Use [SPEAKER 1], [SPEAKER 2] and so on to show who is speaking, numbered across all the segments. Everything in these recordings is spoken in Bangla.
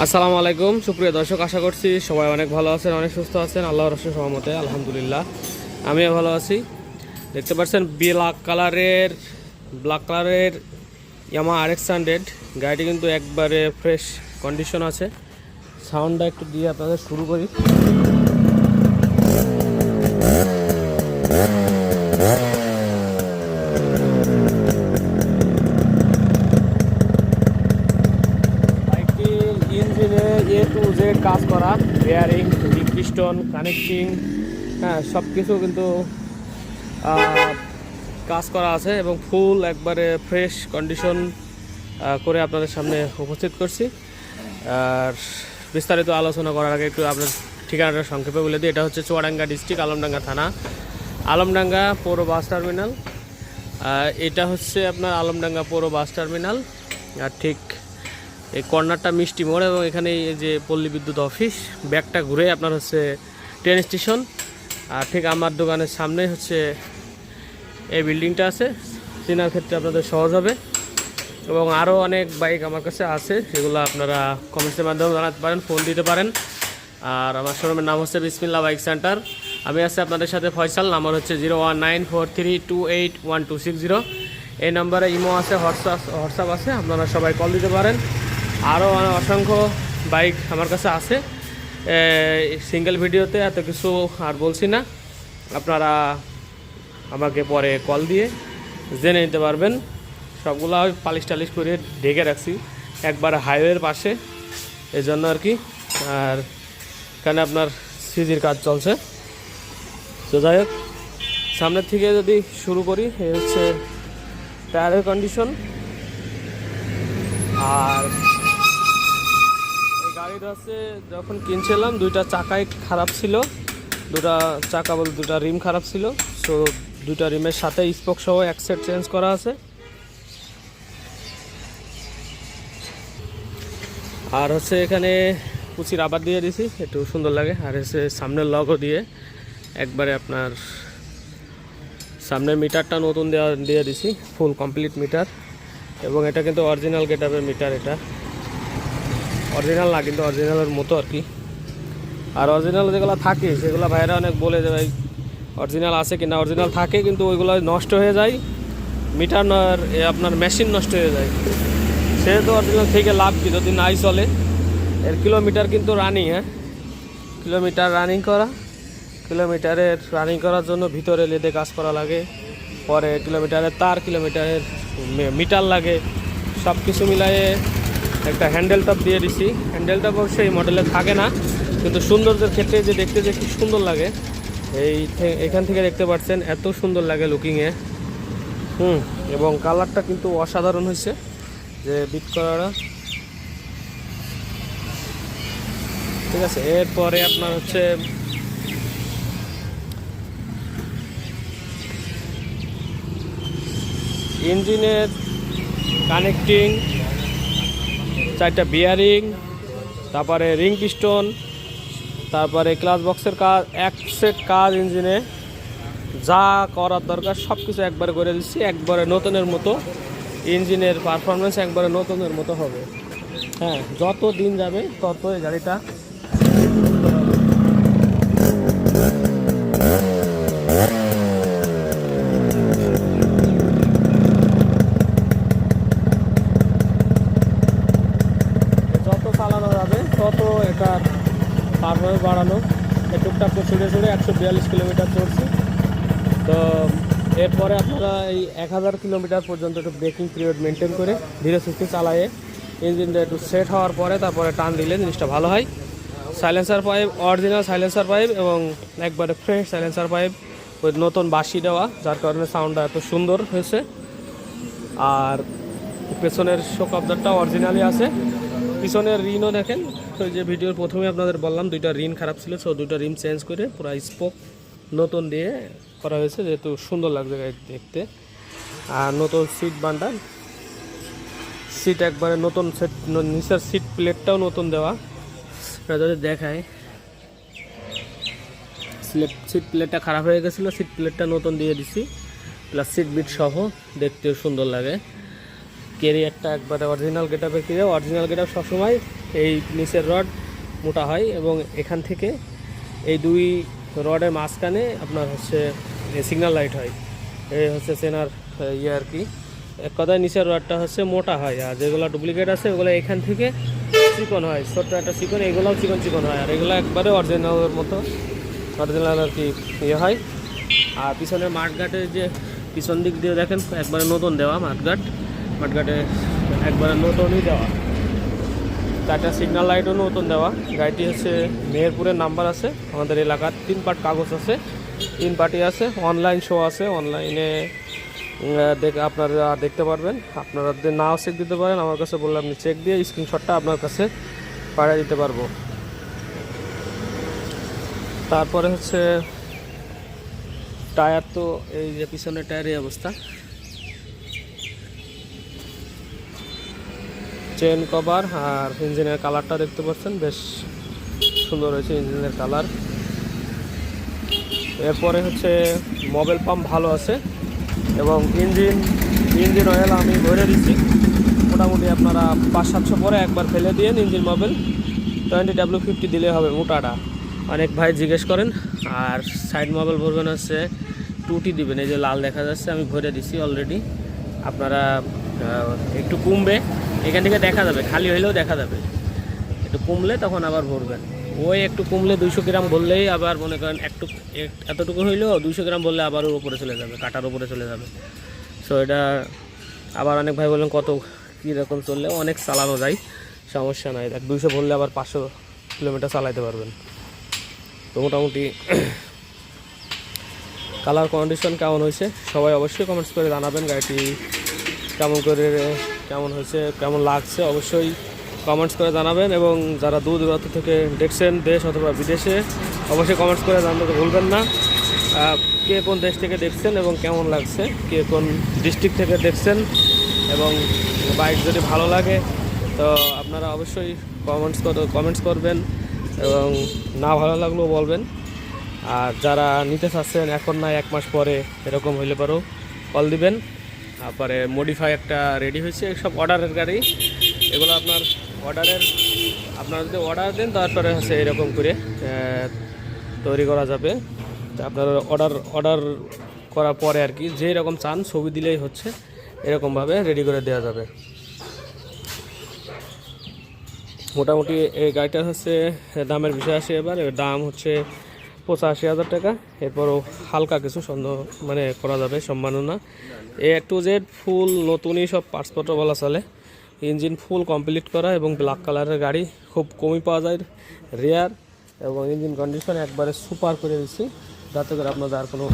[SPEAKER 1] আসসালামু আলাইকুম সুপ্রিয় দর্শক, আশা করছি সবাই অনেক ভালো আছেন, অনেক সুস্থ আছেন। আল্লাহর রহমতে সহমতে আলহামদুলিল্লাহ আমিও ভালো আছি। দেখতে পাচ্ছেন ব্ল্যাক কালারের ইয়ামাহা RX100 গাড়িটি কিন্তু একবারে ফ্রেশ কন্ডিশন আছে। সাউন্ডটা একটু দিয়ে আপনাদের শুরু করি। A to Z কাজ করা, বেয়ারিং, ডিপ পিস্টন, কানেক্টিং, হ্যাঁ সব কিছু কিন্তু কাজ করা আছে এবং ফুল একবারে ফ্রেশ কন্ডিশন করে আপনাদের সামনে উপস্থিত করছি। আর বিস্তারিত আলোচনা করার আগে একটু আপনার ঠিকানাটা সংক্ষেপে বলে দিই। এটা হচ্ছে চুয়াডাঙ্গা ডিস্ট্রিক্ট, আলমডাঙ্গা থানা, আলমডাঙ্গা পৌর বাস টার্মিনাল। এটা হচ্ছে আপনার আলমডাঙ্গা পৌর বাস টার্মিনাল। আর ঠিক এই কর্নারটা মিষ্টি মোড় এবং এখানে এই যে পল্লী বিদ্যুৎ অফিস, ব্যাগটা ঘুরে আপনার হচ্ছে ট্রেন স্টেশন। আর ঠিক আমার দোকানের সামনে হচ্ছে এই বিল্ডিংটা আছে, চেনার ক্ষেত্রে আপনাদের সহজ হবে। এবং আরও অনেক বাইক আমার কাছে আছে, সেগুলো আপনারা কমেন্টসের মাধ্যমে জানাতে পারেন, ফোন দিতে পারেন। আর আমার শোরুমের নাম হচ্ছে বিসমিল্লাহ বাইক সেন্টার। আমি আছি আপনাদের সাথে ফয়সাল। নাম্বার হচ্ছে 01943281260। এই নাম্বারে ইমো আছে, হোয়াটসঅ্যাপ আছে, আপনারা সবাই কল দিতে পারেন। আরও অসংখ্য বাইক আমার কাছে আছে, সিঙ্গেল ভিডিওতে এত কিছু আর বলছি না, আপনারা আমাকে পরে কল দিয়ে জেনে নিতে পারবেন। সবগুলো আমি পালিশ টালিশ করে ঢেকে রাখছি একবার হাইওয়ের পাশে, এই জন্য আর কি। আর এখানে আপনার সিজির কাজ চলছে। তো যাই হোক, সামনের থেকে যদি শুরু করি, এই হচ্ছে টায়ারের কন্ডিশন। আর গাড়িটা হচ্ছে যখন কিনছিলাম দুইটা চাকাই খারাপ ছিল, দুটা রিম খারাপ ছিল। সো দুটা রিমের সাথে স্পোক সহ এক সেট চেঞ্জ করা আছে। আর হচ্ছে এখানে কুচি রাবার দিয়ে দিছি, একটু সুন্দর লাগে। আর হচ্ছে সামনের লগও দিয়ে একবারে আপনার সামনের মিটারটা নতুন দিয়ে দিছি, ফুল কমপ্লিট মিটার। এবং এটা কিন্তু অরিজিনাল গেটআপের মিটার, এটা অরিজিনাল না কিন্তু অরিজিনালের মতো আর কি। আর অরিজিনাল যেগুলো থাকে সেগুলো ভাইরা অনেক বলে যে ভাই অরিজিনাল আছে কিনা, অরিজিনাল থাকে কিন্তু ওইগুলো নষ্ট হয়ে যায়, মিটার আপনার মেশিন নষ্ট হয়ে যায়। সেহেতু অরিজিনাল থেকে লাভ কি যদি নাই চলে। এর কিলোমিটার কিন্তু রানিং, কিলোমিটার রানিং করার জন্য ভিতরে লেদে কাজ করা লাগে, পরে কিলোমিটারের তার, কিলোমিটারের মিটার লাগে, সব কিছু মিলায়ে একটা হ্যান্ডেল টপ দিয়ে দিছি। হ্যান্ডেল টপ অবশ্যই এই মডেলে থাকে না, কিন্তু সৌন্দর্যের ক্ষেত্রে যে দেখতে যে কি সুন্দর লাগে, এখান থেকে দেখতে পাচ্ছেন এত সুন্দর লাগে লুকিংয়ে। এবং কালারটা কিন্তু অসাধারণ হয়েছে, যে বিট করাটা ঠিক আছে। এরপরে আপনার হচ্ছে ইঞ্জিনের কানেক্টিং, 4টা বিয়ারিং, তারপরে রিং পিস্টন, তারপরে ক্লাচ বক্সের কাজ, এক সেট কাজ ইঞ্জিনে যা করার দরকার সব কিছু একবারে করে দিচ্ছি, একবারে নতুনের মতো। ইঞ্জিনের পারফরমেন্স একবারে নতুনের মতো হবে। হ্যাঁ, যত দিন যাবে তত এই গাড়িটা চালানো যাবে, তত এটার পারফরমেন্স বাড়ানো। টুকটাক ছুটে 142 কিলোমিটার চলছি। তো এরপরে আপনারা এই 1000 কিলোমিটার পর্যন্ত একটু ব্রেকিং পিরিয়ড মেনটেন করে ধীরে সুস্থে চালায়ে ইঞ্জিনটা একটু সেট হওয়ার পরে তারপরে টান দিলে জিনিসটা ভালো হয়। Silencer pipe original silencer pipe এবং একবারে ফ্রেশ সাইলেন্সার পাইপ, ওই নতুন বাঁশি দেওয়া, যার কারণে সাউন্ডটা এত সুন্দর হয়েছে। আর পেছনের শোক অবজারটা অরিজিনালি আছে। পিছনের রিনও দেখেন, তো যে ভিডিওর প্রথমে আপনাদের বললাম দুইটা রিন খারাপ ছিল, সো দুইটা রিন চেঞ্জ করে পুরো স্পোক নতুন দিয়ে করা হয়েছে, যেহেতু সুন্দর লাগছে গাড়ি দেখতে। আর নতুন সিট বান্ডাল, সিট একবারে নতুন, সেট নিচের সিট প্লেটটাও নতুন দেওয়া। যদি দেখায়, সিট প্লেটটা খারাপ হয়ে গেছিলো, সিট প্লেটটা নতুন দিয়ে দিছি, প্লাস সিট বিট সহ, দেখতেও সুন্দর লাগে। ক্যারিয়ারটা একবারে অরিজিনাল গেটআপের ক্যারিয়ার। অরিজিনাল গেটআপ সবসময় এই নিচের রড মোটা হয় এবং এখান থেকে এই দুই রডের মাঝখানে আপনার হচ্ছে সিগন্যাল লাইট হয়। এই হচ্ছে চেনার ইয়ে আর কি। এক কথায় নিচের রডটা হচ্ছে মোটা হয়, আর যেগুলো ডুপ্লিকেট আছে ওগুলো এখান থেকে চিকন হয়, ছোট্ট একটা চিকন, এগুলোও চিকন চিকন হয়, আর এগুলো একবারে অরিজিনালের মতো অরিজিনাল আর কি ইয়ে হয়। আর পিছনের মাঠঘাটের যে পিছন দিক দিয়ে দেখেন একবারে নতুন দেওয়া মাঠঘাটে একবারে নতুনই দেওয়া। চারটা সিগন্যাল লাইটও নতুন দেওয়া। গাড়িটি হচ্ছে মেহেরপুরের নাম্বার আছে, আমাদের এলাকার 3 পার্ট কাগজ আছে, 3 পার্টি আছে, অনলাইন শো আছে, অনলাইনে আপনারা দেখতে পারবেন। আপনারা নাও চেক দিতে পারেন, আমার কাছে বললে আপনি চেক দিয়ে স্ক্রিনশটটা আপনার কাছে পাঠিয়ে দিতে পারবো। তারপরে হচ্ছে টায়ার, তো এই যে পিছনের টায়ারের অবস্থা, চেন কভার আর ইঞ্জিনের কালারটা দেখতে পাচ্ছেন বেশ সুন্দর হয়েছে ইঞ্জিনের কালার। এরপরে হচ্ছে মোবিল পাম্প ভালো আছে এবং ইঞ্জিন অয়েল আমি ভরে দিচ্ছি। মোটামুটি আপনারা 500-700 পরে একবার ফেলে দিয়ে ইঞ্জিন মোবিল 20W50 দিলে হবে মোটাটা। অনেক ভাই জিজ্ঞেস করেন। আর সাইড মোবিল ভরবেন হচ্ছে 2T দিবেন, এই যে লাল দেখা যাচ্ছে আমি ভরে দিচ্ছি অলরেডি। আপনারা একটু কমবে, এখান থেকে দেখা যাবে, খালি হইলেও দেখা যাবে, একটু কমলে তখন আবার ভরবেন। ওই একটু কমলে 200 গ্রাম বললেই আবার মনে করেন এতটুকু হইলেও 200 গ্রাম বললে আবার ওর উপরে চলে যাবে, কাটার উপরে চলে যাবে। সো এটা আবার অনেক ভাই বললেন কত কীরকম চললে, অনেক চালানো যায়, সমস্যা নাই। 200 বললে আবার 500 কিলোমিটার চালাইতে পারবেন। তো মোটামুটি কালার কন্ডিশন কেমন হয়েছে সবাই অবশ্যই কমেন্টস করে জানাবেন। গাড়িটি কেমন হয়েছে, কেমন লাগছে অবশ্যই কমেন্টস করে জানাবেন। এবং যারা দূর দূরান্ত থেকে দেখছেন, দেশ অথবা বিদেশে, অবশ্যই কমেন্টস করে জানাতে ভুলবেন না। কে কোন দেশ থেকে দেখছেন এবং কেমন লাগছে, কে কোন ডিস্ট্রিক্ট থেকে দেখছেন, এবং বাইক যদি ভালো লাগে তো আপনারা অবশ্যই কমেন্টস করবেন এবং না ভালো লাগলেও বলবেন। আর যারা নিতে চাচ্ছেন এখন না 1 মাস পরে এরকম হইলে পরেও কল দিবেন। তারপরে মডিফাই একটা রেডি হয়েছে, সব অর্ডারের গাড়ি এগুলো। আপনারা যদি অর্ডার দেন তারপরে হচ্ছে এরকম করে তৈরি করা যাবে। আপনারা অর্ডার করার পরে আর কি যেই রকম চান ছবি দিলেই হচ্ছে এরকমভাবে রেডি করে দেওয়া যাবে। মোটামুটি এই গাড়িটার হচ্ছে দামের বিষয় আসে এবার। এর দাম হচ্ছে 85,000 টাকা। এরপরও হালকা কিছু করা যাবে সম্মাননা। A to Z ফুল নতুনই, সব পার্টসপত্র বলা চলে। ইঞ্জিন ফুল কমপ্লিট করা এবং ব্ল্যাক কালারের গাড়ি খুব কমই পাওয়া যায় রেয়ার, এবং ইঞ্জিন কন্ডিশন একবারে সুপার করে দিচ্ছি যাতে করে আপনাদের আর কোনো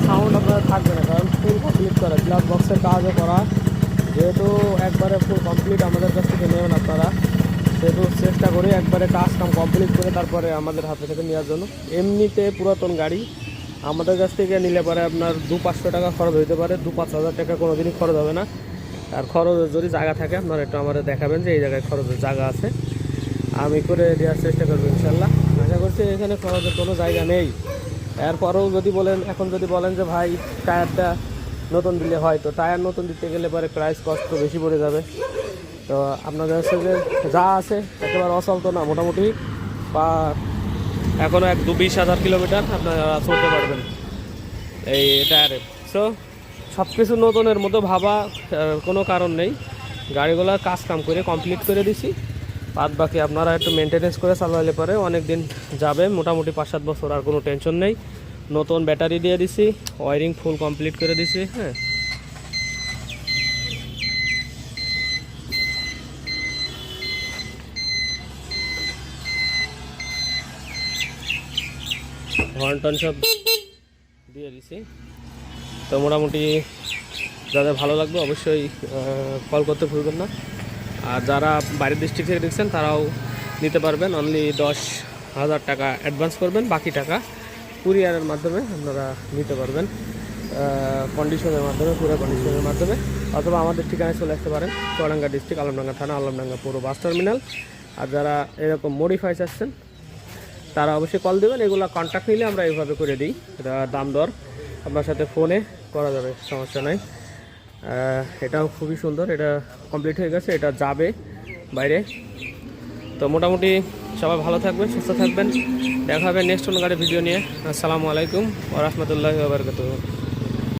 [SPEAKER 1] সাউন্ড আপনার থাকবে না, কারণ ফুল কমপ্লিট করা, গ্লাস বক্সের কাজও করা। যেহেতু একবারে ফুল কমপ্লিট আমাদের কাছ থেকে নেবেন আপনারা, সেহেতু চেষ্টা করি একবারে কাজ কমপ্লিট করে তারপরে আমাদের হাতে থেকে নেওয়ার জন্য। এমনিতে পুরাতন গাড়ি আমাদের কাছ থেকে নিলে পরে আপনার 200-500 টাকা খরচ হইতে পারে, 2-5 হাজার টাকা কোনো দিনই খরচ হবে না। আর খরচ যদি জায়গা থাকে আপনারা একটু আমাদের দেখাবেন যে এই জায়গায় খরচের জায়গা আছে, আমি করে দেওয়ার চেষ্টা করবো ইনশাল্লাহ। আশা করছি এখানে খরচের কোনো জায়গা নেই। এরপরেও এখন যদি বলেন যে ভাই টায়ারটা নতুন দিলে হয়, তো টায়ার নতুন দিতে গেলে পরে প্রাইস কষ্ট বেশি পড়ে যাবে। তো আপনাদের হচ্ছে যে যা আছে একেবারে অচল তো না, মোটামুটি বা এখনও 20,000 কিলোমিটার আপনারা চলতে পারবেন এই টায়ারে। সো সব কিছু নতুনের মতো ভাবা কোনো কারণ নেই। গাড়িগুলোর কাম করে কমপ্লিট করে দিছি, বাদ বাকি আপনারা একটু মেনটেনেন্স করে চালালে পরে অনেক দিন যাবে, মোটামুটি 5-7 বছর, আর কোনো টেনশন নেই। নতুন ব্যাটারি দিয়ে দিছি, ওয়ারিং ফুল কমপ্লিট করে দিছি। হ্যাঁ, হর্ন টন সব দিয়ে দিছি। তো মোটামুটি যাদের ভালো লাগবে অবশ্যই কল করতে ভুলবেন না। আর যারা বাইরের ডিস্ট্রিক্ট থেকে দেখছেন তারাও নিতে পারবেন। অনলি 10,000 টাকা অ্যাডভান্স করবেন, বাকি টাকা কুরিয়ারের মাধ্যমে আপনারা নিতে পারবেন, পুরো কন্ডিশনের মাধ্যমে। অথবা আমাদের ঠিকানায় চলে আসতে পারেন, চুয়াডাঙ্গা ডিস্ট্রিক্ট, আলমডাঙ্গা থানা, আলমডাঙ্গা পুরো বাস টার্মিনাল। আর যারা এরকম মডিফাই চাচ্ছেন তারা অবশ্যই কল দেবেন, এগুলো কন্ট্যাক্ট নিলে আমরা এইভাবে করে দিই। এটা দাম দর আপনার সাথে ফোনে করা যাবে, সমস্যা নাই। এটাও খুবই সুন্দর, এটা কমপ্লিট হয়ে গেছে, এটা যাবে বাইরে। তো মোটামুটি সবাই ভালো থাকবেন, সুস্থ থাকবেন, দেখা হবে নেক্সট কোনো গাড়ি ভিডিও নিয়ে। আসসালামু আলাইকুম ওয়া রাহমাতুল্লাহি ওয়া বারাকাতুহু।